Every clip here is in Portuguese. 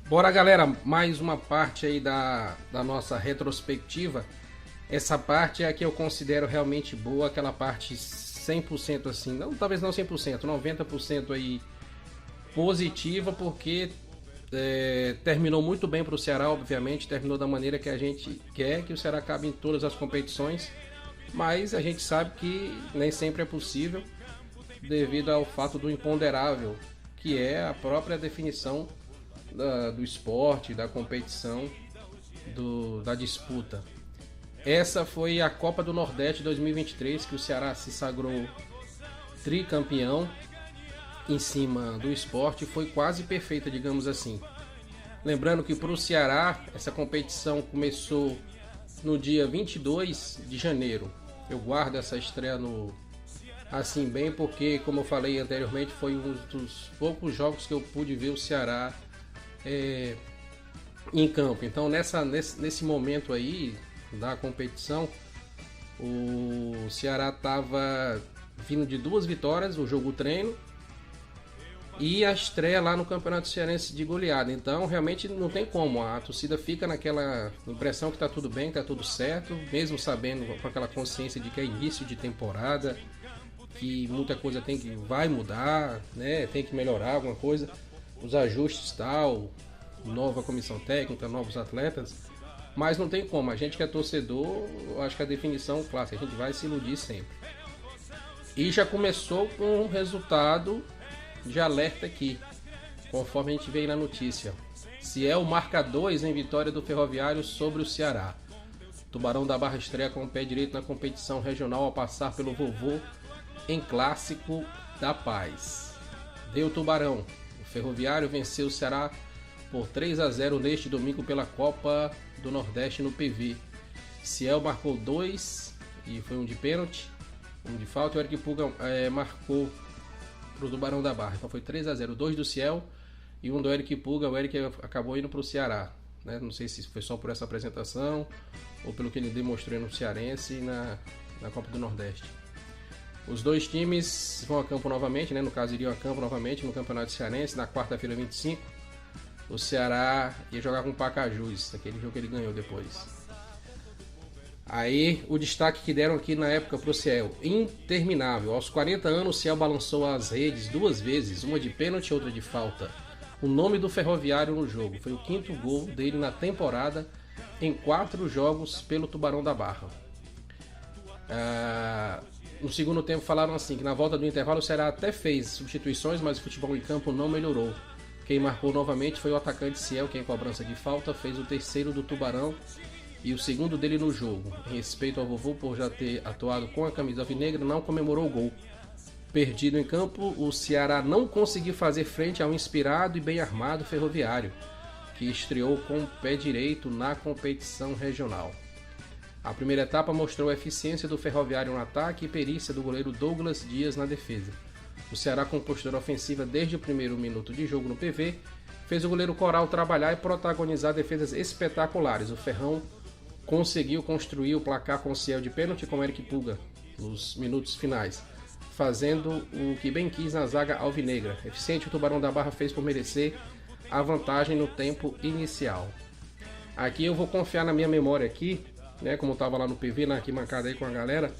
Bora, galera, mais uma parte aí da nossa retrospectiva. Essa parte é a que eu considero realmente boa, aquela parte 100% assim, não, talvez não 100%, 90% aí positiva, porque terminou muito bem para o Ceará, obviamente, terminou da maneira que a gente quer que o Ceará acabe em todas as competições, mas a gente sabe que nem sempre é possível, devido ao fato do imponderável, que é a própria definição do esporte, da competição, da disputa. Essa foi a Copa do Nordeste 2023, que o Ceará se sagrou tricampeão em cima do esporte. Foi quase perfeita, digamos assim. Lembrando que para o Ceará, essa competição começou no dia 22 de janeiro. Eu guardo essa estreia assim bem, porque, como eu falei anteriormente, foi um dos poucos jogos que eu pude ver o Ceará em campo. Então nesse momento aí da competição, o Ceará estava vindo de 2 vitórias, o jogo treino e a estreia lá no Campeonato Cearense de goleada. Então realmente não tem como, a torcida fica naquela impressão que está tudo bem, está tudo certo, mesmo sabendo, com aquela consciência de que é início de temporada, que muita coisa vai mudar, né? Tem que melhorar alguma coisa, os ajustes tal, nova comissão técnica, novos atletas, mas não tem como, a gente que é torcedor, eu acho que a definição clássica, a gente vai se iludir sempre. E já começou com um resultado de alerta aqui, conforme a gente vê aí na notícia. Ciel marca 2 em vitória do Ferroviário sobre o Ceará. Tubarão da Barra estreia com o pé direito na competição regional ao passar pelo Vovô em Clássico da Paz. Deu Tubarão. O Ferroviário venceu o Ceará por 3-0 neste domingo pela Copa do Nordeste no PV. Ciel marcou 2 e foi um de pênalti, um de falta, e o Eric Puga marcou para o Tubarão da Barra. Então foi 3-0, 2 do Ciel e um do Eric Puga. O Eric acabou indo para o Ceará, né? Não sei se foi só por essa apresentação ou pelo que ele demonstrou no Cearense e na Copa do Nordeste. Os dois times vão a campo novamente, né? No caso iriam a campo novamente no Campeonato Cearense na quarta-feira 25. O Ceará ia jogar com o Pacajus, aquele jogo que ele ganhou depois. Aí o destaque que deram aqui na época pro Ciel, interminável. Aos 40 anos o Ciel balançou as redes 2 vezes, uma de pênalti e outra de falta. O nome do Ferroviário no jogo, foi o 5º gol dele na temporada em 4 jogos pelo Tubarão da Barra. No segundo tempo falaram assim, que na volta do intervalo o Ceará até fez substituições, mas o futebol em campo não melhorou. Quem marcou novamente foi o atacante Ciel, que em cobrança de falta fez o 3º do Tubarão e o 2º dele no jogo. Em respeito ao Vovô por já ter atuado com a camisa alvinegra, não comemorou o gol. Perdido em campo, o Ceará não conseguiu fazer frente ao inspirado e bem armado Ferroviário, que estreou com o pé direito na competição regional. A primeira etapa mostrou a eficiência do Ferroviário no ataque e perícia do goleiro Douglas Dias na defesa. O Ceará, com postura ofensiva desde o primeiro minuto de jogo no PV, fez o goleiro Coral trabalhar e protagonizar defesas espetaculares. O Ferrão conseguiu construir o placar com o Ciel de pênalti com Eric Puga nos minutos finais, fazendo o que bem quis na zaga alvinegra. Eficiente, o Tubarão da Barra fez por merecer a vantagem no tempo inicial. Aqui eu vou confiar na minha memória aqui, né, como eu estava lá no PV, na arquibancada aí com a galera.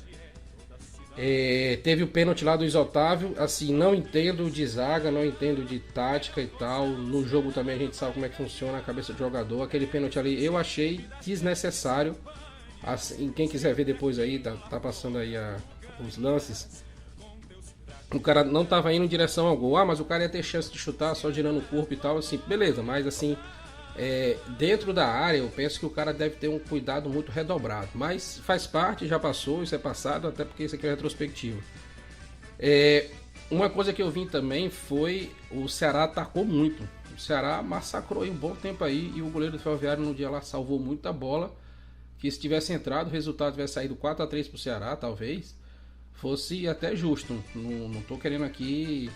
Teve o pênalti lá do Isotávio, assim, não entendo de zaga, não entendo de tática e tal, no jogo também a gente sabe como é que funciona a cabeça do jogador, aquele pênalti ali eu achei desnecessário, assim, quem quiser ver depois aí, tá passando aí os lances, o cara não tava indo em direção ao gol, mas o cara ia ter chance de chutar só girando o corpo e tal, assim, beleza, mas assim, dentro da área eu penso que o cara deve ter um cuidado muito redobrado, mas faz parte, já passou, isso é passado, até porque isso aqui é retrospectivo. Uma coisa que eu vi também foi o Ceará atacou muito, o Ceará massacrou aí um bom tempo aí, e o goleiro do Ferroviário no dia lá salvou muita bola, que se tivesse entrado o resultado tivesse saído 4-3 pro Ceará, talvez fosse até justo. Não tô querendo aqui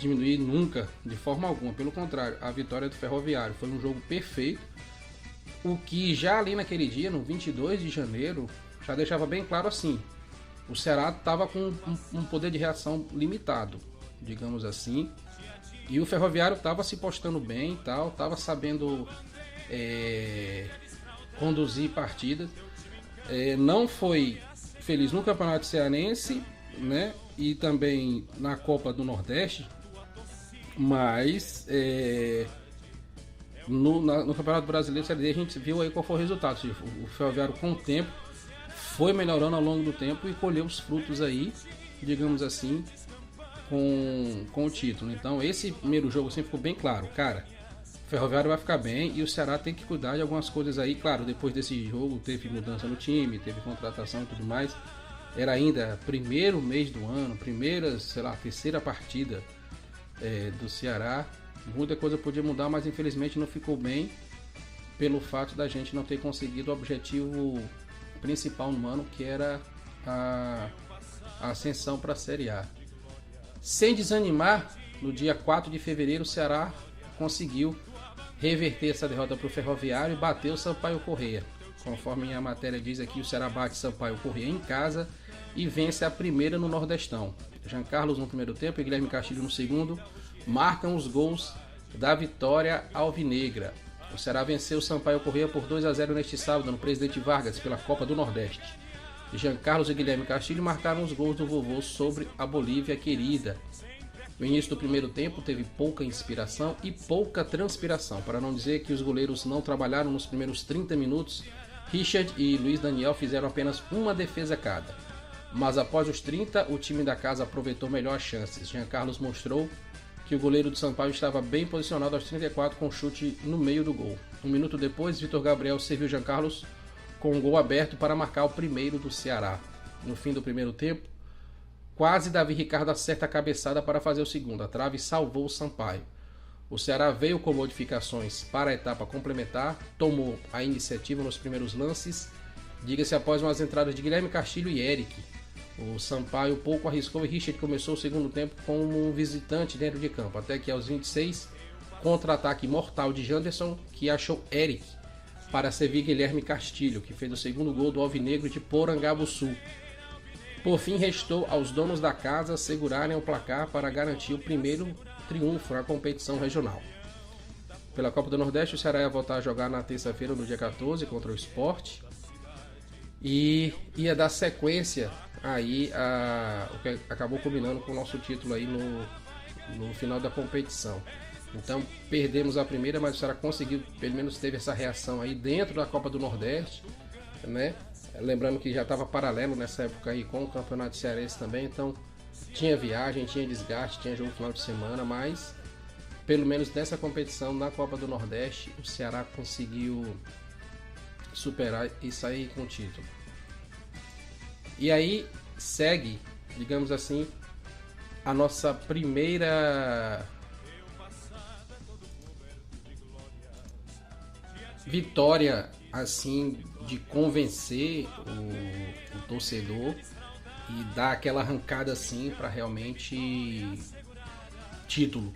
diminuir nunca, de forma alguma, pelo contrário, a vitória do Ferroviário foi um jogo perfeito, o que já ali naquele dia, no 22 de janeiro, já deixava bem claro assim, o Ceará estava com um poder de reação limitado, digamos assim, E o Ferroviário estava se postando bem e tal, estava sabendo conduzir partidas. Não foi feliz no Campeonato Cearense, né? E também na Copa do Nordeste, mas no Campeonato Brasileiro Série D a gente viu aí qual foi o resultado. O Ferroviário, com o tempo, foi melhorando ao longo do tempo e colheu os frutos aí, digamos assim, com o título. Então esse primeiro jogo assim ficou bem claro, cara, o Ferroviário vai ficar bem e o Ceará tem que cuidar de algumas coisas aí. Claro, depois desse jogo teve mudança no time, teve contratação e tudo mais. Era ainda primeiro mês do ano, terceira partida do Ceará. Muita coisa podia mudar, mas infelizmente não ficou bem pelo fato da gente não ter conseguido o objetivo principal no ano, que era a ascensão para a Série A. Sem desanimar, no dia 4 de fevereiro o Ceará conseguiu reverter essa derrota para o Ferroviário e bateu o Sampaio Corrêa. Conforme a matéria diz aqui, o Ceará bate Sampaio Corrêa em casa e vence a primeira no Nordestão. Jean Carlos no primeiro tempo e Guilherme Castilho no segundo marcam os gols da vitória alvinegra. O Ceará venceu o Sampaio Corrêa por 2-0 neste sábado no Presidente Vargas pela Copa do Nordeste. Jean Carlos e Guilherme Castilho marcaram os gols do vovô sobre a Bolívia querida. No início do primeiro tempo teve pouca inspiração e pouca transpiração, para não dizer que os goleiros não trabalharam nos primeiros 30 minutos. Richard e Luiz Daniel fizeram apenas uma defesa cada. Mas após os 30, o time da casa aproveitou melhor as chances. Jean Carlos mostrou que o goleiro do Sampaio estava bem posicionado aos 34 com chute no meio do gol. Um minuto depois, Vitor Gabriel serviu Jean Carlos com um gol aberto para marcar o primeiro do Ceará. No fim do primeiro tempo, quase Davi Ricardo acerta a cabeçada para fazer o segundo. A trave salvou o Sampaio. O Ceará veio com modificações para a etapa complementar, tomou a iniciativa nos primeiros lances, diga-se após umas entradas de Guilherme Castilho e Eric. O Sampaio pouco arriscou e Richard começou o segundo tempo como um visitante dentro de campo, até que aos 26, contra-ataque mortal de Janderson, que achou Eric para servir Guilherme Castilho, que fez o segundo gol do Alvinegro de Porangabuçu. Por fim, restou aos donos da casa segurarem o placar para garantir o primeiro triunfo na competição regional. Pela Copa do Nordeste, o Ceará ia voltar a jogar na terça-feira, no dia 14, contra o Sport, e ia dar sequência aí o que acabou combinando com o nosso título aí no final da competição. Então perdemos a primeira, mas o Ceará conseguiu, pelo menos teve essa reação aí dentro da Copa do Nordeste, né? Lembrando que já estava paralelo nessa época aí com o Campeonato Cearense também, então tinha viagem, tinha desgaste, tinha jogo no final de semana, mas pelo menos nessa competição, na Copa do Nordeste, o Ceará conseguiu superar e sair com o título. E aí segue, digamos assim, a nossa primeira vitória assim de convencer o torcedor e dar aquela arrancada assim para realmente título,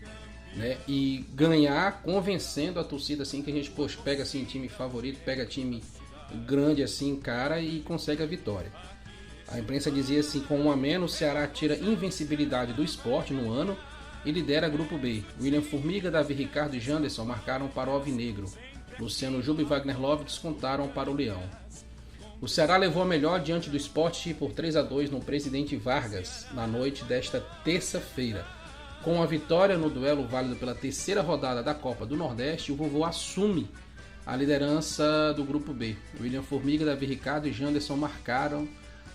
né? E ganhar convencendo a torcida assim, que a gente pega assim time favorito, pega time grande assim, cara, e consegue a vitória. A imprensa dizia assim, com 1 a menos, o Ceará tira invencibilidade do Sport no ano e lidera Grupo B. William Formiga, Davi Ricardo e Janderson marcaram para o Alvinegro. Luciano Juba e Wagner Love descontaram para o Leão. O Ceará levou a melhor diante do Sport por 3-2 no Presidente Vargas, na noite desta terça-feira. Com a vitória no duelo válido pela terceira rodada da Copa do Nordeste, o vovô assume a liderança do Grupo B. William Formiga, Davi Ricardo e Janderson marcaram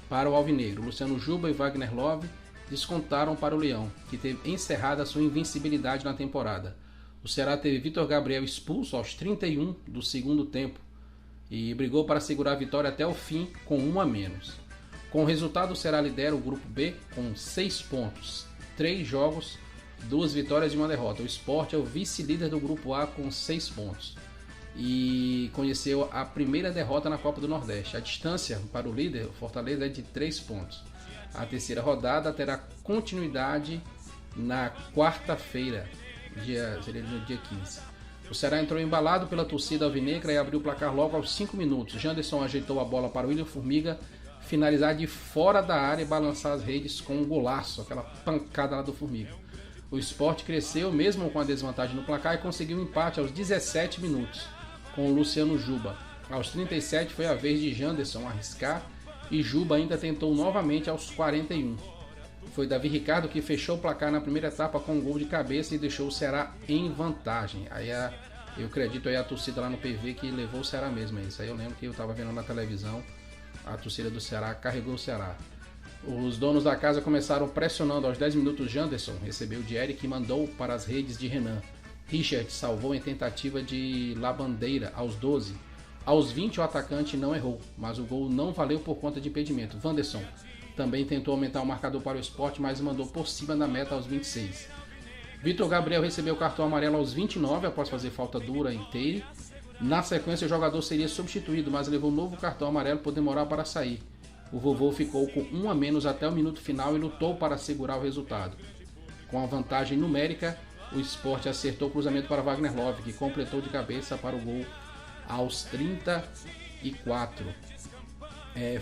para o Alvinegro. Luciano Juba e Wagner Love descontaram para o Leão, que teve encerrada a sua invencibilidade na temporada. O Ceará teve Vitor Gabriel expulso aos 31 do segundo tempo e brigou para segurar a vitória até o fim com 1 a menos. Com o resultado, o Ceará lidera o Grupo B com 6 pontos, 3 jogos, 2 vitórias e 1 derrota. O Sport é o vice-líder do Grupo A com 6 pontos e conheceu a primeira derrota na Copa do Nordeste. A distância para o líder, o Fortaleza, é de 3 pontos. A terceira rodada terá continuidade na quarta-feira, seria no dia 15. O Ceará entrou embalado pela torcida alvinegra e abriu o placar logo aos 5 minutos. Janderson ajeitou a bola para o William Formiga finalizar de fora da área e balançar as redes com um golaço, aquela pancada lá do Formiga. O Sport cresceu mesmo com a desvantagem no placar e conseguiu um empate aos 17 minutos com o Luciano Juba. Aos 37 foi a vez de Janderson arriscar e Juba ainda tentou novamente aos 41. Foi Davi Ricardo que fechou o placar na primeira etapa com um gol de cabeça e deixou o Ceará em vantagem. Aí eu acredito aí a torcida lá no PV que levou o Ceará mesmo. Isso aí eu lembro que eu estava vendo na televisão, a torcida do Ceará carregou o Ceará. Os donos da casa começaram pressionando aos 10 minutos. Janderson recebeu de Eric e mandou para as redes de Renan. Richard salvou em tentativa de Labandeira aos 12. Aos 20 o atacante não errou, mas o gol não valeu por conta de impedimento. Wanderson também tentou aumentar o marcador para o Sport, mas mandou por cima da meta aos 26. Vitor Gabriel recebeu o cartão amarelo aos 29 após fazer falta dura inteira. Na sequência o jogador seria substituído, mas levou um novo cartão amarelo por demorar para sair. O vovô ficou com um a menos até o minuto final e lutou para segurar o resultado. Com a vantagem numérica, o Sport acertou o cruzamento para Wagner Love, que completou de cabeça para o gol aos 34.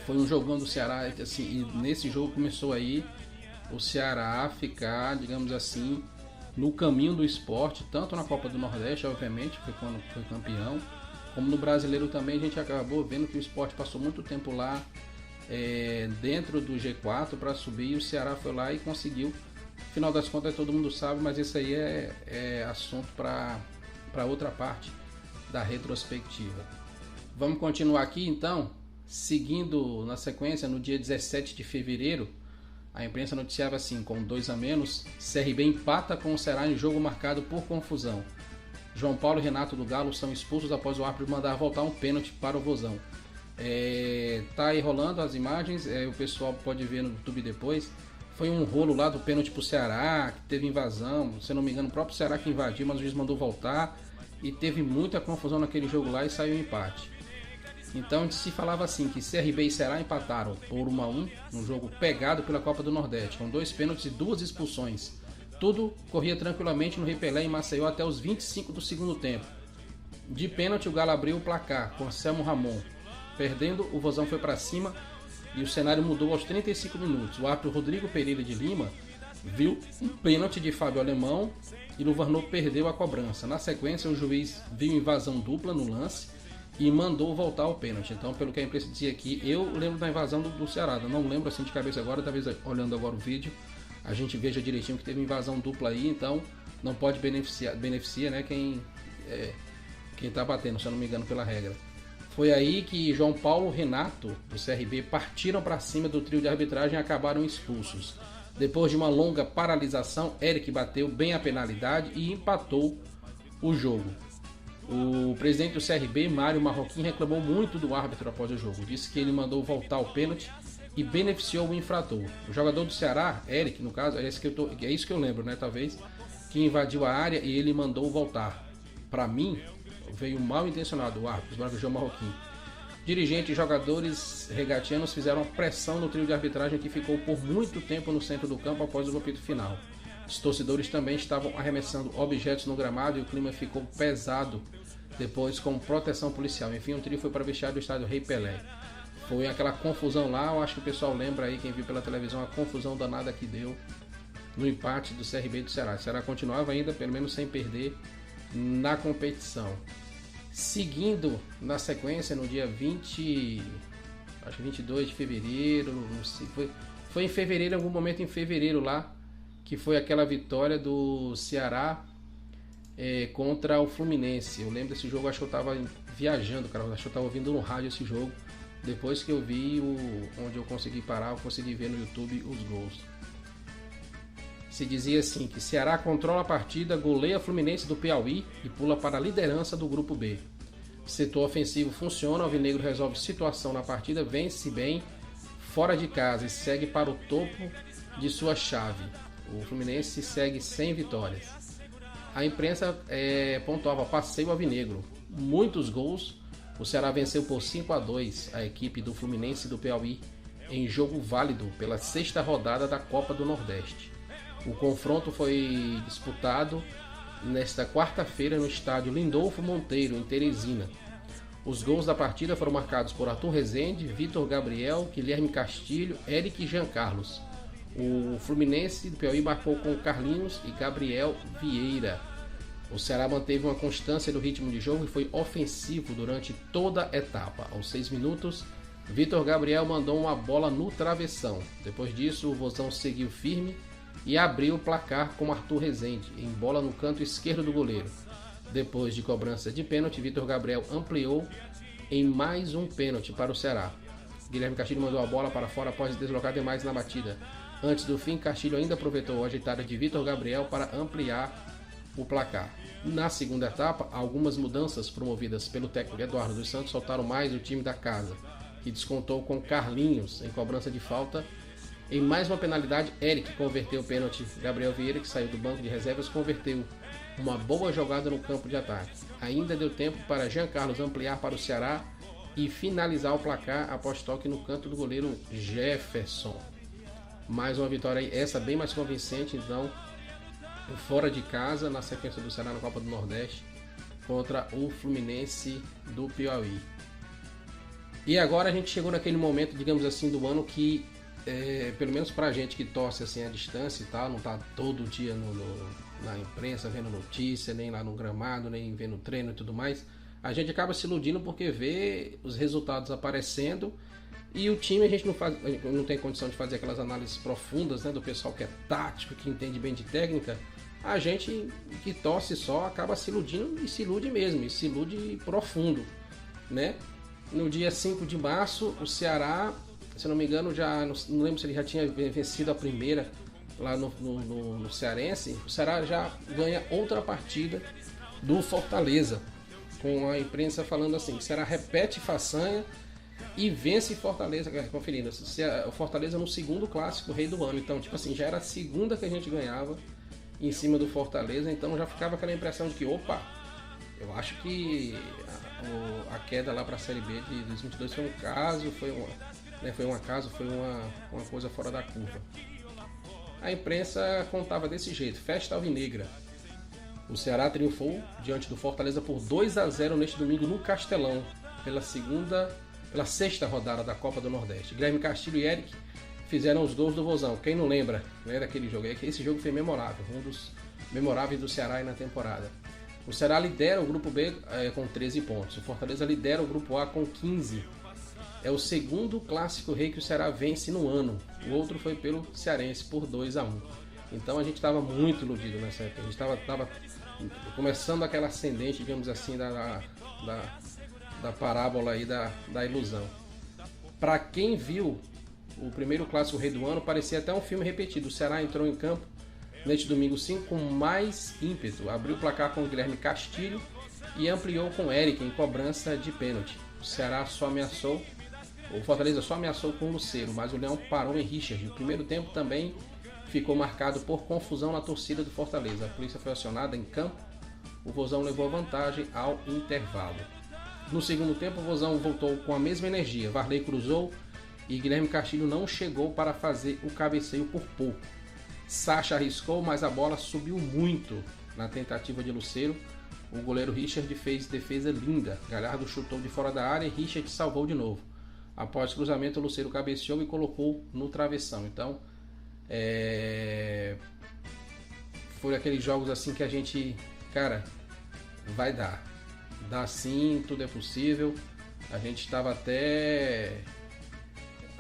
Foi um jogão do Ceará, assim, e nesse jogo começou aí o Ceará a ficar, digamos assim, no caminho do Sport, tanto na Copa do Nordeste, obviamente, foi quando foi campeão, como no Brasileiro também. A gente acabou vendo que o Sport passou muito tempo lá dentro do G4 para subir, e o Ceará foi lá e conseguiu. Final das contas todo mundo sabe, mas isso aí é assunto para outra parte da retrospectiva. Vamos continuar aqui então, seguindo na sequência. No dia 17 de fevereiro, a imprensa noticiava assim: com 2 a menos, CRB empata com o Ceará em jogo marcado por confusão. João Paulo e Renato do Galo são expulsos após o árbitro mandar voltar um pênalti para o Vozão. Tá aí rolando as imagens, o pessoal pode ver no YouTube depois. Foi um rolo lá do pênalti pro Ceará, que teve invasão, se não me engano o próprio Ceará que invadiu, mas o juiz mandou voltar, e teve muita confusão naquele jogo lá e saiu um empate. Então se falava assim, que CRB e Ceará empataram por 1-1, um jogo pegado pela Copa do Nordeste, com 2 pênaltis e 2 expulsões. Tudo corria tranquilamente no Rei Pelé em Maceió até os 25 do segundo tempo. De pênalti o Galo abriu o placar com Anselmo Ramon. Perdendo, o Vozão foi para cima e o cenário mudou aos 35 minutos. O árbitro Rodrigo Pereira de Lima viu um pênalti de Fábio Alemão e Luvarnot perdeu a cobrança. Na sequência, o juiz viu invasão dupla no lance e mandou voltar o pênalti. Então, pelo que a imprensa dizia aqui, eu lembro da invasão do Ceará. Eu não lembro assim de cabeça agora, talvez olhando agora o vídeo a gente veja direitinho que teve invasão dupla aí. Então, não pode beneficia, né, quem tá batendo, se eu não me engano, pela regra. Foi aí que João Paulo e Renato, do CRB, partiram para cima do trio de arbitragem e acabaram expulsos. Depois de uma longa paralisação, Eric bateu bem a penalidade e empatou o jogo. O presidente do CRB, Mário Marroquim, reclamou muito do árbitro após o jogo. Disse que ele mandou voltar o pênalti e beneficiou o infrator. O jogador do Ceará, Eric, no caso, é isso que eu lembro, né? Talvez, que invadiu a área e ele mandou voltar. Para mim, veio mal intencionado o árbitro, João Marroquim. Dirigentes e jogadores regatianos fizeram pressão no trio de arbitragem, que ficou por muito tempo no centro do campo após o apito final. Os torcedores também estavam arremessando objetos no gramado e o clima ficou pesado depois, com proteção policial. Enfim, o trio foi para o vestiário do estádio Rei Pelé. Foi aquela confusão lá, eu acho que o pessoal lembra aí, quem viu pela televisão, a confusão danada que deu no empate do CRB e do Ceará. O Ceará continuava ainda, pelo menos sem perder, na competição. Seguindo na sequência, no dia 22 de fevereiro, não sei, foi em fevereiro, em algum momento em fevereiro lá, que foi aquela vitória do Ceará contra o Fluminense. Eu lembro desse jogo, acho que eu estava viajando, cara, acho que eu estava ouvindo no rádio esse jogo. Depois que eu vi onde eu consegui parar, eu consegui ver no YouTube os gols. Se dizia assim, que Ceará controla a partida, goleia Fluminense do Piauí e pula para a liderança do grupo B. O setor ofensivo funciona, o Alvinegro resolve situação na partida, vence bem fora de casa e segue para o topo de sua chave. O Fluminense segue sem vitórias. A imprensa pontuava passeio alvinegro, muitos gols. O Ceará venceu por 5-2 a equipe do Fluminense do Piauí em jogo válido pela 6ª rodada da Copa do Nordeste. O confronto foi disputado nesta quarta-feira no estádio Lindolfo Monteiro, em Teresina. Os gols da partida foram marcados por Arthur Rezende, Vitor Gabriel, Guilherme Castilho, Eric e Jean Carlos. O Fluminense do Piauí marcou com Carlinhos e Gabriel Vieira. O Ceará manteve uma constância no ritmo de jogo e foi ofensivo durante toda a etapa. Aos 6 minutos, Vitor Gabriel mandou uma bola no travessão. Depois disso, o Vozão seguiu firme e abriu o placar com Arthur Rezende, em bola no canto esquerdo do goleiro. Depois de cobrança de pênalti, Vitor Gabriel ampliou em mais um pênalti para o Ceará. Guilherme Castilho mandou a bola para fora após deslocar demais na batida. Antes do fim, Castilho ainda aproveitou a ajeitada de Vitor Gabriel para ampliar o placar. Na segunda etapa, algumas mudanças promovidas pelo técnico Eduardo dos Santos soltaram mais o time da casa, que descontou com Carlinhos em cobrança de falta. Em mais uma penalidade, Eric converteu o pênalti. Gabriel Vieira, que saiu do banco de reservas, converteu uma boa jogada no campo de ataque. Ainda deu tempo para Jean Carlos ampliar para o Ceará e finalizar o placar após toque no canto do goleiro Jefferson. Mais uma vitória aí, essa bem mais convincente, então, fora de casa, na sequência do Ceará na Copa do Nordeste, contra o Fluminense do Piauí. E agora a gente chegou naquele momento, digamos assim, do ano que, pelo menos pra gente que torce assim à distância e tal, não tá todo dia na imprensa vendo notícia, nem lá no gramado, nem vendo treino e tudo mais, a gente acaba se iludindo porque vê os resultados aparecendo e o time a gente não tem condição de fazer aquelas análises profundas, né, do pessoal que é tático, que entende bem de técnica. A gente que torce só acaba se iludindo e se ilude mesmo, e se ilude profundo, né? No dia 5 de março, o Ceará, se não me engano, já não lembro se ele já tinha vencido a primeira lá no Cearense. O Ceará já ganha outra partida do Fortaleza, com a imprensa falando assim: o Ceará repete façanha e vence Fortaleza, conferindo. O Fortaleza no segundo clássico, Rei do Ano. Então, tipo assim, já era a segunda que a gente ganhava em cima do Fortaleza. Então já ficava aquela impressão de que, opa, eu acho que a queda lá para a Série B de 2022 foi um caso, foi uma coisa fora da curva. A imprensa contava desse jeito: festa alvinegra. O Ceará triunfou diante do Fortaleza por 2-0 neste domingo no Castelão, pela sexta rodada da Copa do Nordeste. Guilherme Castilho e Eric fizeram os gols do Vozão. Quem não lembra, né, daquele jogo? Esse jogo foi memorável, um dos memoráveis do Ceará aí na temporada. O Ceará lidera o grupo B com 13 pontos. O Fortaleza lidera o grupo A com 15. É o segundo clássico rei que o Ceará vence no ano. O outro foi pelo Cearense por 2-1. Então a gente estava muito iludido nessa época. A gente estava começando aquela ascendente, digamos assim, da parábola aí da ilusão. Para quem viu o primeiro clássico rei do ano, parecia até um filme repetido. O Ceará entrou em campo neste domingo 5 com mais ímpeto. Abriu o placar com o Guilherme Castilho e ampliou com o Eric em cobrança de pênalti. O Fortaleza só ameaçou com o Lucero, mas o Leão parou em Richard. O primeiro tempo também ficou marcado por confusão na torcida do Fortaleza. A polícia foi acionada em campo. O Vozão levou vantagem ao intervalo. No segundo tempo, o Vozão voltou com a mesma energia. Varley cruzou e Guilherme Castilho não chegou para fazer o cabeceio por pouco. Sacha arriscou, mas a bola subiu muito na tentativa de Lucero. O goleiro Richard fez defesa linda. Galhardo chutou de fora da área e Richard salvou de novo. Após cruzamento, o Lucero cabeceou e colocou no travessão. Então, foi aqueles jogos assim que a gente, cara, vai dar. Dá sim, tudo é possível. A gente estava até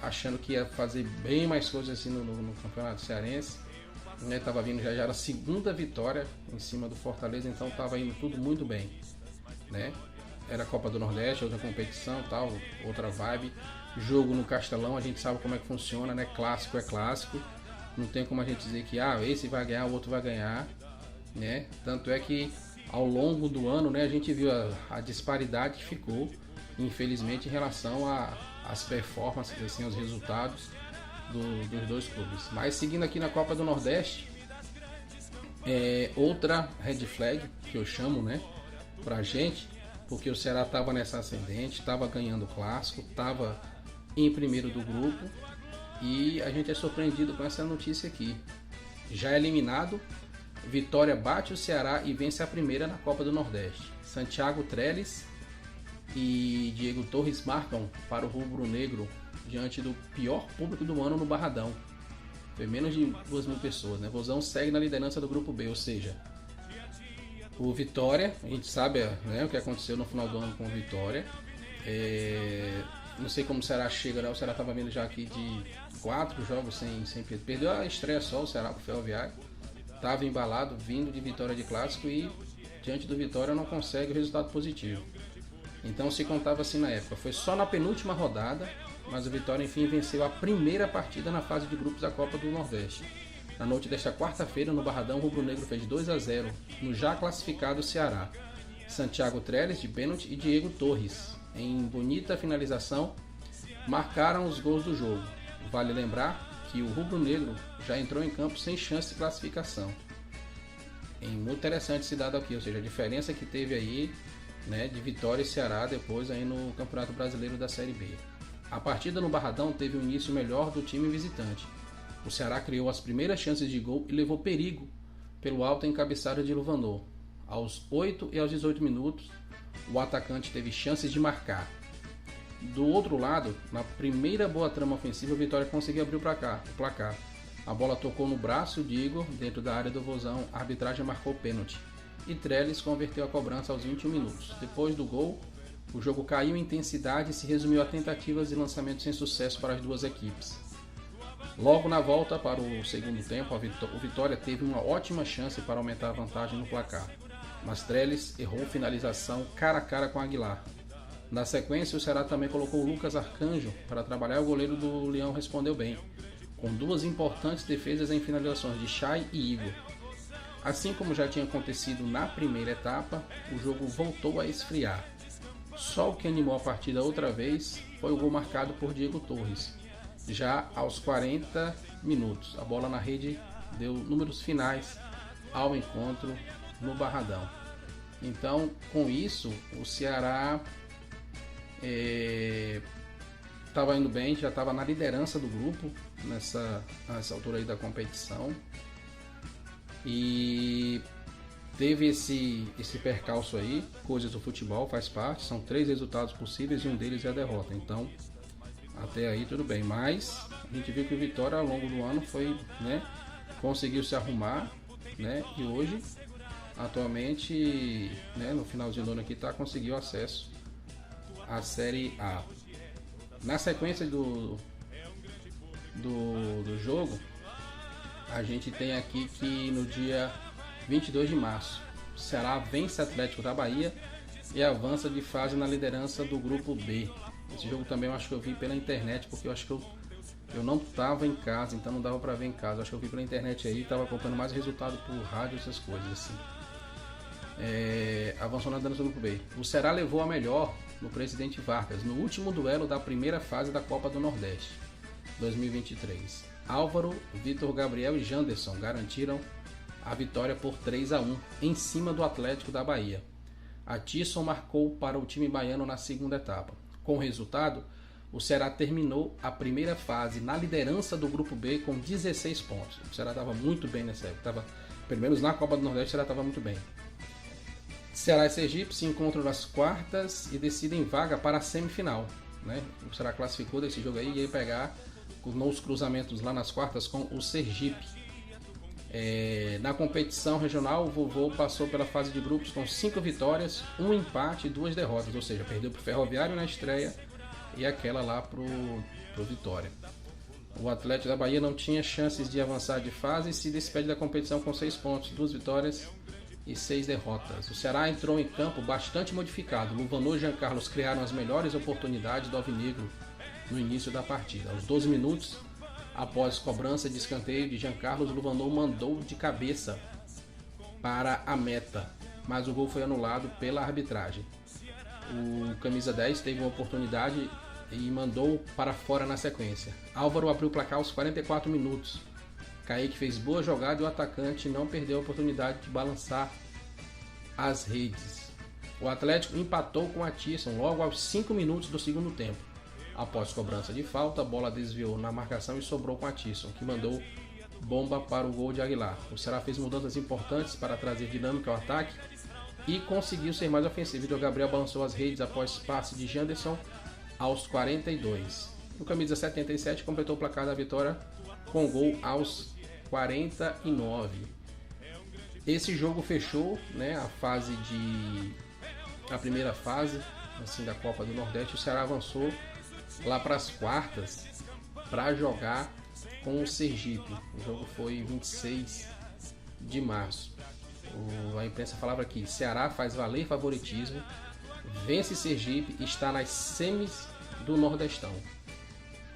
achando que ia fazer bem mais coisas assim no Campeonato Cearense. Estava vindo já era a segunda vitória em cima do Fortaleza, então estava indo tudo muito bem, né? Era a Copa do Nordeste, outra competição, tal, outra vibe. Jogo no Castelão, a gente sabe como é que funciona, né? Clássico é clássico. Não tem como a gente dizer que esse vai ganhar, o outro vai ganhar, né? Tanto é que ao longo do ano, né, a gente viu a disparidade que ficou, infelizmente, em relação às performances, assim, aos resultados dos dois clubes. Mas seguindo aqui na Copa do Nordeste, outra red flag que eu chamo, né, pra gente, porque o Ceará estava nessa ascendente, estava ganhando o clássico, estava em primeiro do grupo, e a gente é surpreendido com essa notícia aqui. Já eliminado, Vitória bate o Ceará e vence a primeira na Copa do Nordeste. Santiago Trellis e Diego Torres marcam para o rubro-negro diante do pior público do ano no Barradão. Foi menos de 2.000 pessoas, né? Vozão segue na liderança do grupo B, ou seja, o Vitória, a gente sabe, né, o que aconteceu no final do ano com o Vitória. Não sei como o Ceará chega, né? O Ceará estava vindo já aqui de 4 jogos sem perder. Perdeu a estreia só, o Ceará com o Ferroviário. Estava embalado, vindo de vitória de clássico e diante do Vitória não consegue o resultado positivo. Então se contava assim na época. Foi só na penúltima rodada, mas o Vitória enfim venceu a primeira partida na fase de grupos da Copa do Nordeste. Na noite desta quarta-feira, no Barradão, o rubro-negro fez 2-0 no já classificado Ceará. Santiago Trellis de pênalti e Diego Torres, em bonita finalização, marcaram os gols do jogo. Vale lembrar que o rubro-negro já entrou em campo sem chance de classificação. Muito interessante esse dado aqui, ou seja, a diferença que teve aí, né, de Vitória e Ceará depois aí no Campeonato Brasileiro da Série B. A partida no Barradão teve um início melhor do time visitante. O Ceará criou as primeiras chances de gol e levou perigo pelo alto encabeçado de Luvanor. Aos 8 e aos 18 minutos, o atacante teve chances de marcar. Do outro lado, na primeira boa trama ofensiva, o Vitória conseguiu abrir o placar. A bola tocou no braço de Igor, dentro da área do Vozão, a arbitragem marcou pênalti. E Trellis converteu a cobrança aos 21 minutos. Depois do gol, o jogo caiu em intensidade e se resumiu a tentativas de lançamento sem sucesso para as duas equipes. Logo na volta para o segundo tempo, o Vitória teve uma ótima chance para aumentar a vantagem no placar, mas Trellis errou finalização cara a cara com Aguilar. Na sequência, o Ceará também colocou o Lucas Arcanjo para trabalhar. O goleiro do Leão respondeu bem, com duas importantes defesas em finalizações de Chay e Igor. Assim como já tinha acontecido na primeira etapa, o jogo voltou a esfriar. Só o que animou a partida outra vez foi o gol marcado por Diego Torres. Já aos 40 minutos, a bola na rede deu números finais ao encontro no Barradão. Então, com isso, o Ceará estava indo bem, já estava na liderança do grupo nessa altura aí da competição. E teve esse percalço aí, coisas do futebol, faz parte, são 3 resultados possíveis e um deles é a derrota. Então, até aí tudo bem, mas a gente viu que o Vitória ao longo do ano foi, né, conseguiu se arrumar, né, e hoje, atualmente, né, no finalzinho do ano aqui, conseguiu acesso à Série A. Na sequência do jogo, a gente tem aqui que no dia 22 de março, o Ceará vence o Atlético da Bahia e avança de fase na liderança do grupo B. Esse jogo também eu acho que eu vi pela internet, porque eu acho que eu não estava em casa, então não dava para ver em casa. Eu acho que eu vi pela internet aí, estava acompanhando mais resultado por rádio, essas coisas assim. Avançou na liderança do grupo B. O Ceará levou a melhor no Presidente Vargas, no último duelo da primeira fase da Copa do Nordeste 2023. Álvaro, Vitor Gabriel e Janderson garantiram a vitória por 3-1 em cima do Atlético da Bahia. Atisson marcou para o time baiano na segunda etapa. Com o resultado, o Ceará terminou a primeira fase na liderança do grupo B com 16 pontos. O Ceará estava muito bem nessa época, pelo menos na Copa do Nordeste o Ceará estava muito bem. Ceará e Sergipe se encontram nas quartas e decidem vaga para a semifinal, né? O Ceará classificou desse jogo aí e ia pegar nos cruzamentos lá nas quartas com o Sergipe. Na competição regional, o Vovô passou pela fase de grupos com 5 vitórias, 1 empate e 2 derrotas, ou seja, perdeu para o Ferroviário na estreia e aquela lá pro Vitória. O Atlético da Bahia não tinha chances de avançar de fase e se despede da competição com 6 pontos, 2 vitórias e 6 derrotas. O Ceará entrou em campo bastante modificado. Luvanor e Jean Carlos criaram as melhores oportunidades do Alvinegro no início da partida. Aos 12 minutos, após cobrança de escanteio de Jean Carlos, Luvanor mandou de cabeça para a meta, mas o gol foi anulado pela arbitragem. O camisa 10 teve uma oportunidade e mandou para fora na sequência. Álvaro abriu o placar aos 44 minutos. Kaique fez boa jogada e o atacante não perdeu a oportunidade de balançar as redes. O Atlético empatou com a Atisson logo aos 5 minutos do segundo tempo. Após cobrança de falta, a bola desviou na marcação e sobrou com a Atisson, que mandou bomba para o gol de Aguilar. O Ceará fez mudanças importantes para trazer dinâmica ao ataque e conseguiu ser mais ofensivo. Vitor Gabriel balançou as redes após passe de Janderson aos 42. O camisa 77 completou o placar da vitória com gol aos 49. Esse jogo fechou, né, a primeira fase assim, da Copa do Nordeste. O Ceará avançou lá para as quartas para jogar com o Sergipe. O jogo foi 26 de março. A imprensa falava aqui: Ceará faz valer favoritismo, vence Sergipe e está nas semis do Nordestão.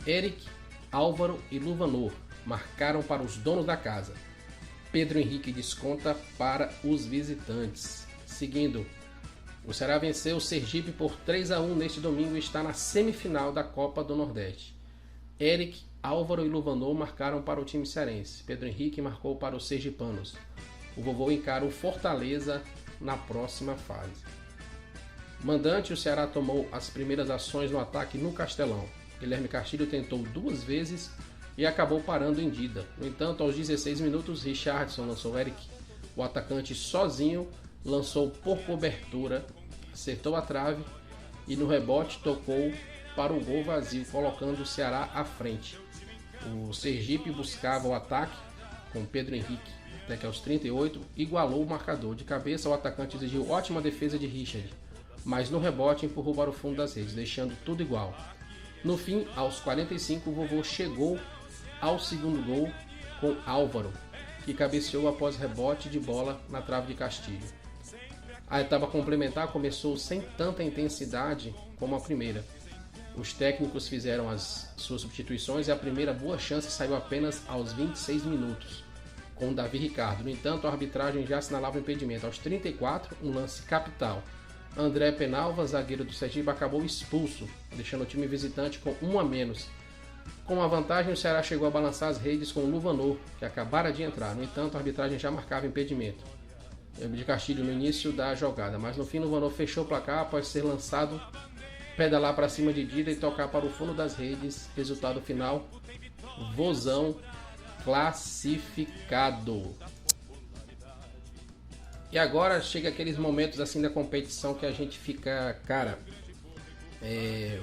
Eric, Álvaro e Luvanor marcaram para os donos da casa. Pedro Henrique desconta para os visitantes. Seguindo, o Ceará venceu o Sergipe por 3-1 neste domingo e está na semifinal da Copa do Nordeste. Eric, Álvaro e Luvanor marcaram para o time cearense. Pedro Henrique marcou para os sergipanos. O Vovô encara o Fortaleza na próxima fase. Mandante, o Ceará tomou as primeiras ações no ataque no Castelão. Guilherme Castilho tentou 2 vezes e acabou parando em Dida. No entanto, aos 16 minutos, Richardson lançou Eric. O atacante sozinho lançou por cobertura, acertou a trave e no rebote tocou para o gol vazio, colocando o Ceará à frente. O Sergipe buscava o ataque com Pedro Henrique, até que aos 38 igualou o marcador. De cabeça, o atacante exigiu ótima defesa de Richard, mas no rebote empurrou para o fundo das redes, deixando tudo igual. No fim, aos 45, o Vovô chegou ao segundo gol com Álvaro, que cabeceou após rebote de bola na trave de Castilho. A etapa complementar começou sem tanta intensidade como a primeira. Os técnicos fizeram as suas substituições e a primeira boa chance saiu apenas aos 26 minutos, com Davi Ricardo. No entanto, a arbitragem já assinalava o impedimento. Aos 34, um lance capital. André Penalva, zagueiro do Sergipe, acabou expulso, deixando o time visitante com 1 a menos. Com a vantagem, o Ceará chegou a balançar as redes com o Luvanor, que acabara de entrar. No entanto, a arbitragem já marcava impedimento de Castilho no início da jogada, mas no fim, o Luvanor fechou o placar após ser lançado, pedalar para cima de Dida e tocar para o fundo das redes. Resultado final: Vozão classificado. E agora chega aqueles momentos assim da competição que a gente fica, cara,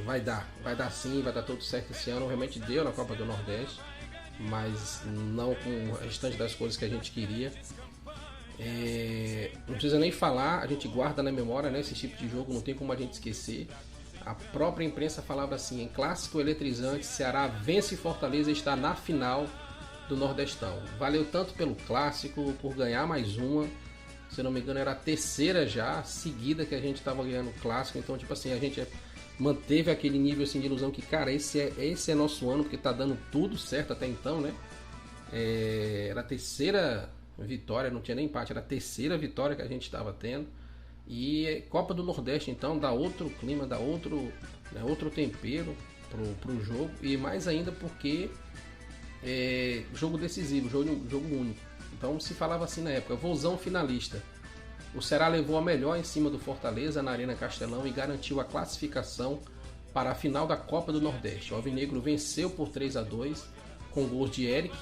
vai dar sim, vai dar tudo certo esse ano. Realmente deu na Copa do Nordeste, mas não com o restante das coisas que a gente queria. Não precisa nem falar, a gente guarda na memória, né, esse tipo de jogo, não tem como a gente esquecer. A própria imprensa falava assim: em clássico eletrizante, Ceará vence Fortaleza e está na final do Nordestão. Valeu tanto pelo clássico, por ganhar mais uma. Se eu não me engano, era a terceira já seguida que a gente estava ganhando o clássico. Então, tipo assim, a gente manteve aquele nível assim, de ilusão que, cara, esse é nosso ano, porque tá dando tudo certo até então, né? Era a terceira vitória, não tinha nem empate, era a terceira vitória que a gente estava tendo. E Copa do Nordeste, então, dá outro clima, dá outro tempero pro jogo. E mais ainda porque jogo decisivo, jogo único. Então se falava assim na época: Vozão finalista. O Ceará levou a melhor em cima do Fortaleza na Arena Castelão e garantiu a classificação para a final da Copa do Nordeste. O Alvinegro venceu por 3-2 com gols de Eric,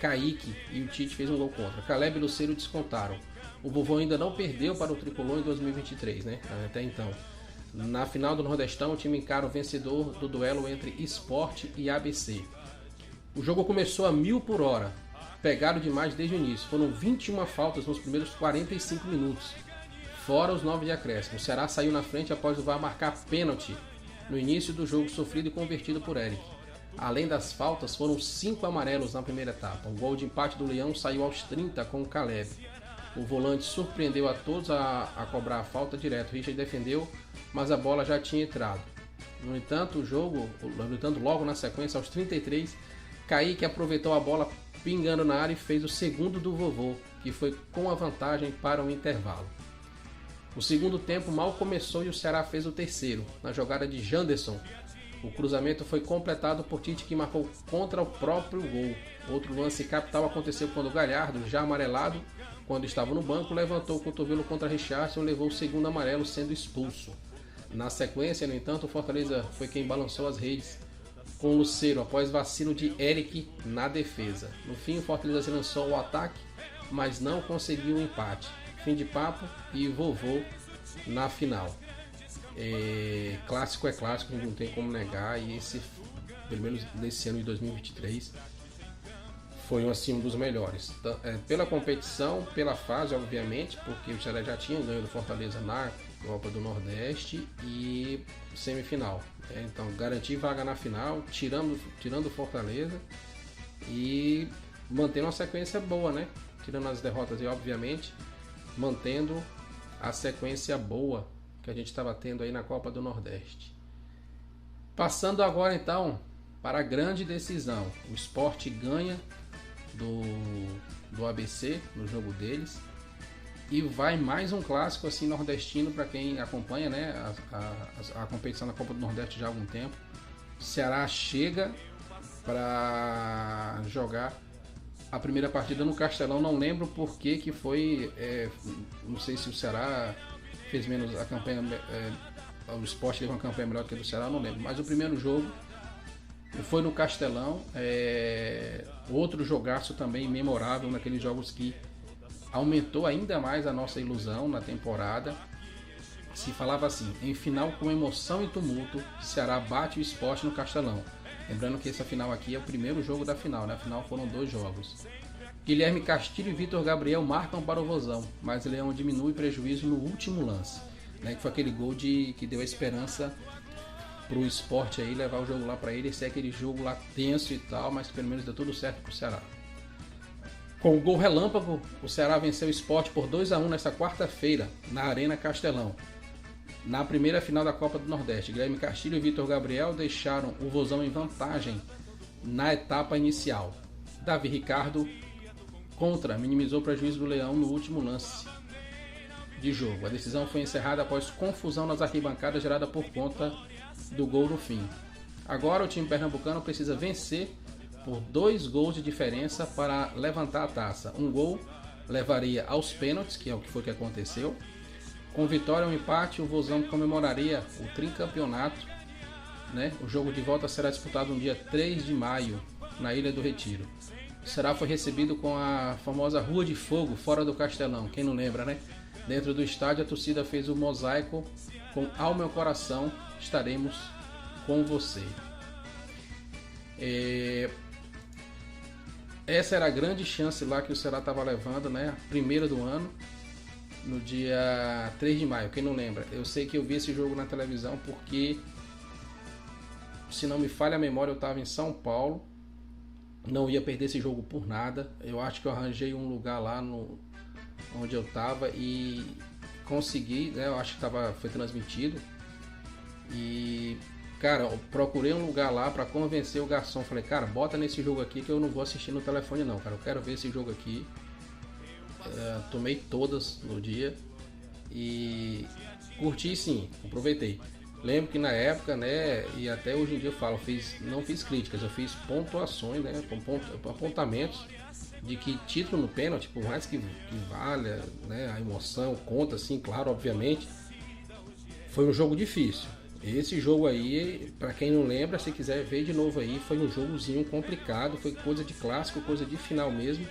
Kaique e o Tite fez um gol contra. Caleb e Lucero descontaram. O Vovô ainda não perdeu para o Tricolor em 2023, né? Até então. Na final do Nordestão, o time encara o vencedor do duelo entre Sport e ABC. O jogo começou a 1000 por hora. Pegaram demais desde o início. Foram 21 faltas nos primeiros 45 minutos, fora os 9 de acréscimo. O Ceará saiu na frente após o VAR marcar pênalti no início do jogo, sofrido e convertido por Eric. Além das faltas, foram 5 amarelos na primeira etapa. O gol de empate do Leão saiu aos 30 com o Caleb. O volante surpreendeu a todos a cobrar a falta direto. Richard defendeu, mas a bola já tinha entrado. No entanto, logo na sequência, aos 33, Kaique aproveitou a bola pingando na área e fez o segundo do Vovô, que foi com a vantagem para o intervalo. O segundo tempo mal começou e o Ceará fez o terceiro, na jogada de Janderson. O cruzamento foi completado por Tite, que marcou contra o próprio gol. Outro lance capital aconteceu quando o Galhardo, já amarelado, quando estava no banco, levantou o cotovelo contra Richardson e levou o segundo amarelo, sendo expulso. Na sequência, no entanto, o Fortaleza foi quem balançou as redes com o Lucero após vacilo de Eric na defesa. No fim, o Fortaleza se lançou ao ataque, mas não conseguiu o empate. Fim de papo e Vovô na final. Clássico é clássico, não tem como negar. E esse, pelo menos nesse ano de 2023, foi assim, um dos melhores. Pela competição, pela fase, obviamente, porque o Ceará já tinha ganho do Fortaleza na Copa do Nordeste e semifinal. Então, garantir vaga na final, tirando o Fortaleza e mantendo uma sequência boa, né? Tirando as derrotas e, obviamente, mantendo a sequência boa que a gente estava tendo aí na Copa do Nordeste. Passando agora, então, para a grande decisão. O Sport ganha do ABC no jogo deles e vai mais um clássico assim nordestino para quem acompanha, né, a competição da Copa do Nordeste já há algum tempo. O Ceará chega para jogar a primeira partida no Castelão, não lembro por que foi, não sei se o Ceará fez menos a campanha, o Sport teve uma campanha melhor do que a do Ceará, não lembro, mas o primeiro jogo foi no Castelão, outro jogaço também memorável, naqueles jogos que aumentou ainda mais a nossa ilusão na temporada. Se falava assim, em final com emoção e tumulto, Ceará bate o Sport no Castelão. Lembrando que essa final aqui é o primeiro jogo da final, né? Afinal foram 2 jogos. Guilherme Castilho e Vitor Gabriel marcam para o Vozão, mas Leão diminui prejuízo no último lance, né? Que foi aquele gol que deu a esperança pro Sport aí levar o jogo lá para ele, ser aquele jogo lá tenso e tal, mas pelo menos deu tudo certo pro Ceará. Com o gol relâmpago, o Ceará venceu o Sport por 2-1 nesta quarta-feira, na Arena Castelão. Na primeira final da Copa do Nordeste, Guilherme Castilho e Vitor Gabriel deixaram o Vozão em vantagem na etapa inicial. Davi Ricardo minimizou o prejuízo do Leão no último lance de jogo. A decisão foi encerrada após confusão nas arquibancadas gerada por conta do gol no fim. Agora o time pernambucano precisa vencer por 2 gols de diferença para levantar a taça. Um gol levaria aos pênaltis, que é o que foi que aconteceu. Com vitória ou empate, o Vozão comemoraria o tricampeonato, né? O jogo de volta será disputado no dia 3 de maio, na Ilha do Retiro. O Ceará foi recebido com a famosa Rua de Fogo, fora do Castelão, quem não lembra, né? Dentro do estádio, a torcida fez o mosaico com Ao Meu Coração, estaremos com você. Essa era a grande chance lá que o Ceará estava levando, né? A primeira do ano, no dia 3 de maio, quem não lembra. Eu sei que eu vi esse jogo na televisão porque, se não me falha a memória, eu estava em São Paulo, não ia perder esse jogo por nada. Eu acho que eu arranjei um lugar lá onde eu estava e consegui, né? Eu acho que foi transmitido. E, cara, eu procurei um lugar lá para convencer o garçom. Falei, cara, bota nesse jogo aqui que eu não vou assistir no telefone não, cara. Eu quero ver esse jogo aqui. Tomei todas no dia e curti, sim, aproveitei. Lembro que na época, né, e até hoje em dia eu falo, não fiz críticas, eu fiz pontuações, né, apontamentos de que título no pênalti, por mais que valha, né, a emoção conta, sim, claro, obviamente, foi um jogo difícil. Esse jogo aí, para quem não lembra, se quiser ver de novo aí, foi um jogozinho complicado, foi coisa de clássico, coisa de final mesmo.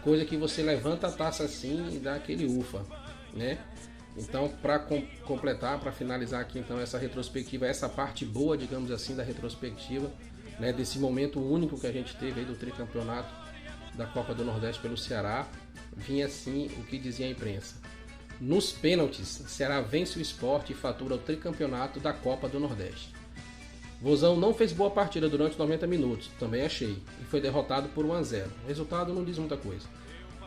Coisa que você levanta a taça assim e dá aquele ufa, né? Então, para completar, para finalizar aqui então essa retrospectiva, essa parte boa, digamos assim, da retrospectiva, né, desse momento único que a gente teve aí do tricampeonato da Copa do Nordeste pelo Ceará, vinha assim o que dizia a imprensa. Nos pênaltis, Ceará vence o Sport e fatura o tricampeonato da Copa do Nordeste. Vozão não fez boa partida durante os 90 minutos, também achei, e foi derrotado por 1-0. O resultado não diz muita coisa.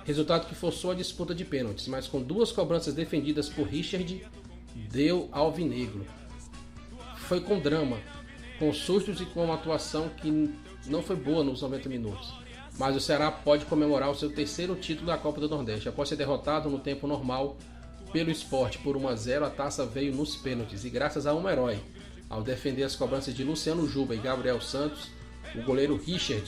Resultado que forçou a disputa de pênaltis, mas com 2 cobranças defendidas por Richard, deu alvinegro. Foi com drama, com sustos e com uma atuação que não foi boa nos 90 minutos. Mas o Ceará pode comemorar o seu 3º título da Copa do Nordeste. Após ser derrotado no tempo normal pelo Sport por 1-0, a taça veio nos pênaltis e graças a um herói. Ao defender as cobranças de Luciano Juba e Gabriel Santos, o goleiro Richard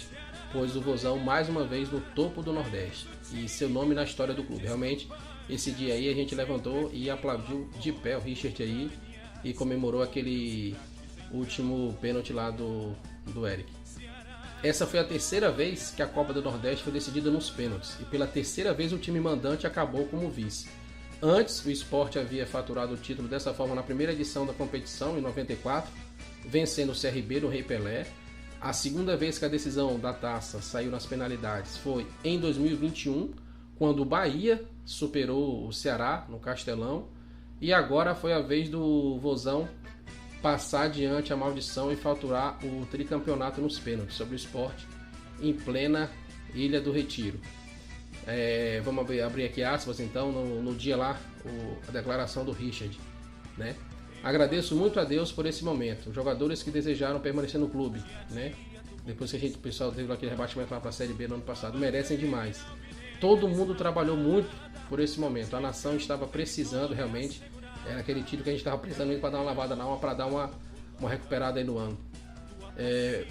pôs o Vozão mais uma vez no topo do Nordeste e seu nome na história do clube. Realmente, esse dia aí a gente levantou e aplaudiu de pé o Richard aí e comemorou aquele último pênalti lá do Eric. Essa foi a 3ª vez que a Copa do Nordeste foi decidida nos pênaltis e pela 3ª vez o time mandante acabou como vice. Antes, o Sport havia faturado o título dessa forma na primeira edição da competição, em 94, vencendo o CRB no Rei Pelé. A segunda vez que a decisão da taça saiu nas penalidades foi em 2021, quando o Bahia superou o Ceará no Castelão. E agora foi a vez do Vozão passar adiante a maldição e faturar o tricampeonato nos pênaltis sobre o Sport em plena Ilha do Retiro. Vamos abrir aqui aspas então, no dia lá, a declaração do Richard, né? Agradeço muito a Deus por esse momento. Jogadores que desejaram permanecer no clube, né? Depois que o pessoal teve aquele rebaixamento lá para a Série B no ano passado, merecem demais. Todo mundo trabalhou muito por esse momento. A nação estava precisando realmente. Era aquele título que a gente estava precisando para dar uma lavada na alma, para dar uma recuperada aí no ano.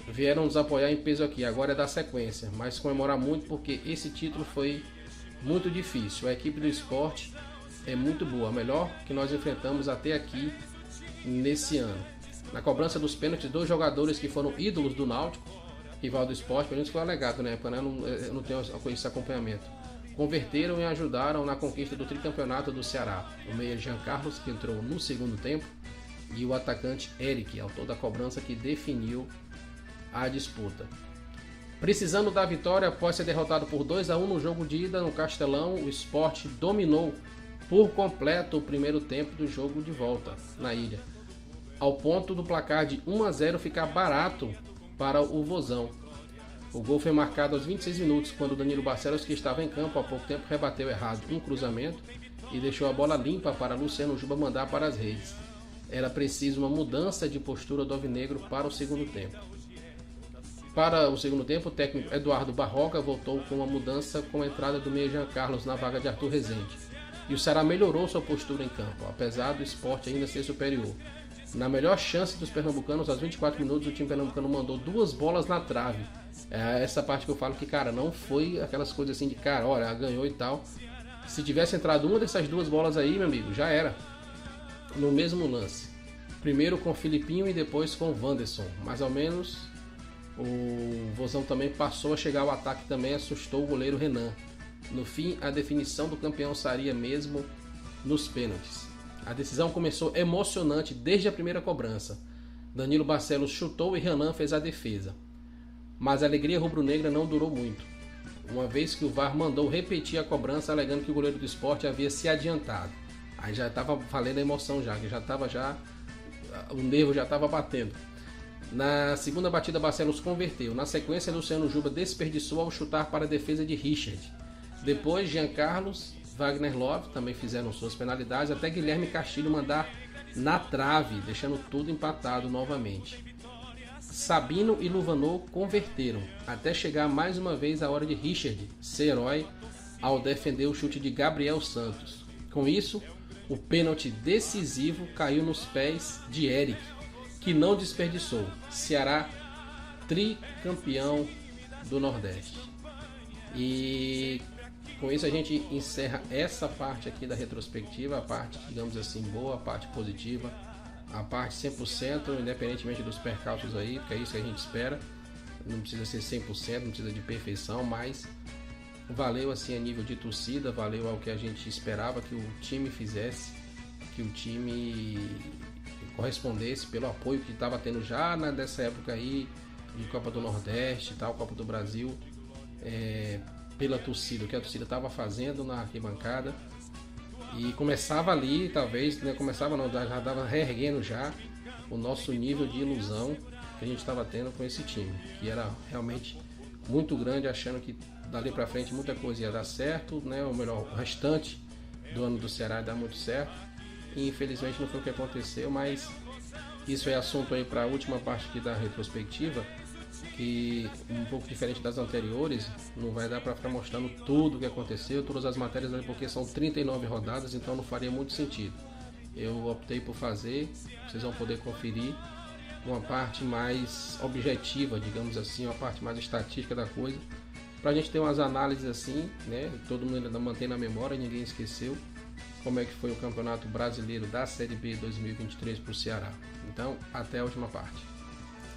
Vieram nos apoiar em peso aqui. Agora é dar sequência, mas comemorar muito porque esse título foi muito difícil. A equipe do Sport é muito boa, a melhor que nós enfrentamos até aqui nesse ano. Na cobrança dos pênaltis, 2 jogadores que foram ídolos do Náutico, rival do Sport, pelo menos foi alegado na época, né? Eu não tenho esse acompanhamento. Converteram e ajudaram na conquista do tricampeonato do Ceará. O meia Jean Carlos, que entrou no segundo tempo, e o atacante Eric, autor da cobrança que definiu a disputa. Precisando da vitória após ser derrotado por 2-1 no jogo de ida no Castelão, o Sport dominou por completo o primeiro tempo do jogo de volta na ilha, ao ponto do placar de 1-0 ficar barato para o Vozão. O gol foi marcado aos 26 minutos, quando Danilo Barcelos, que estava em campo há pouco tempo, rebateu errado um cruzamento e deixou a bola limpa para Luciano Juba mandar para as redes. Era preciso uma mudança de postura do alvinegro para o segundo tempo. Para o segundo tempo, o técnico Eduardo Barroca voltou com uma mudança com a entrada do meia Jean Carlos na vaga de Arthur Rezende. E o Ceará melhorou sua postura em campo, apesar do Sport ainda ser superior. Na melhor chance dos pernambucanos, aos 24 minutos, o time pernambucano mandou 2 bolas na trave. É essa parte que eu falo que, cara, não foi aquelas coisas assim de, cara, olha, ganhou e tal. Se tivesse entrado uma dessas 2 bolas aí, meu amigo, já era. No mesmo lance. Primeiro com o Filipinho e depois com o Wanderson. Mais ou menos, o Vozão também passou a chegar ao ataque, também assustou o goleiro Renan. No fim, a definição do campeão sairia mesmo nos pênaltis. A decisão começou emocionante desde a primeira cobrança. Danilo Barcelos chutou e Renan fez a defesa. Mas a alegria rubro-negra não durou muito, uma vez que o VAR mandou repetir a cobrança, alegando que o goleiro do Sport havia se adiantado. Aí já estava valendo a emoção já, que o nervo já estava batendo. Na segunda batida, Barcelos converteu. Na sequência, Luciano Juba desperdiçou ao chutar para a defesa de Richard. Depois, Jean Carlos, Wagner Love também fizeram suas penalidades, até Guilherme Castilho mandar na trave, deixando tudo empatado novamente. Sabino e Luvanor converteram, até chegar mais uma vez a hora de Richard ser herói ao defender o chute de Gabriel Santos. Com isso, o pênalti decisivo caiu nos pés de Eric, que não desperdiçou. Ceará, tricampeão do Nordeste. E com isso a gente encerra essa parte aqui da retrospectiva, a parte, digamos assim, boa, a parte positiva, a parte 100%, independentemente dos percalços aí, porque é isso que a gente espera. Não precisa ser 100%, não precisa de perfeição, mas valeu assim a nível de torcida, valeu ao que a gente esperava que o time fizesse, que o time correspondesse pelo apoio que estava tendo já nessa época aí, de Copa do Nordeste e tal, Copa do Brasil, pela torcida, o que a torcida estava fazendo na arquibancada. E começava ali, talvez, né, começava não, já estava reerguendo já o nosso nível de ilusão que a gente estava tendo com esse time, que era realmente muito grande, achando que dali para frente muita coisa ia dar certo, né, ou melhor, o restante do ano do Ceará ia dar muito certo. E infelizmente não foi o que aconteceu, mas isso é assunto aí para a última parte aqui da retrospectiva, que um pouco diferente das anteriores, não vai dar para ficar mostrando tudo o que aconteceu, todas as matérias, porque são 39 rodadas, então não faria muito sentido. Eu optei por fazer, vocês vão poder conferir uma parte mais objetiva, digamos assim, uma parte mais estatística da coisa, para a gente ter umas análises assim, né? Todo mundo ainda mantém na memória, ninguém esqueceu como é que foi o Campeonato Brasileiro da Série B 2023 para o Ceará. Então, até a última parte.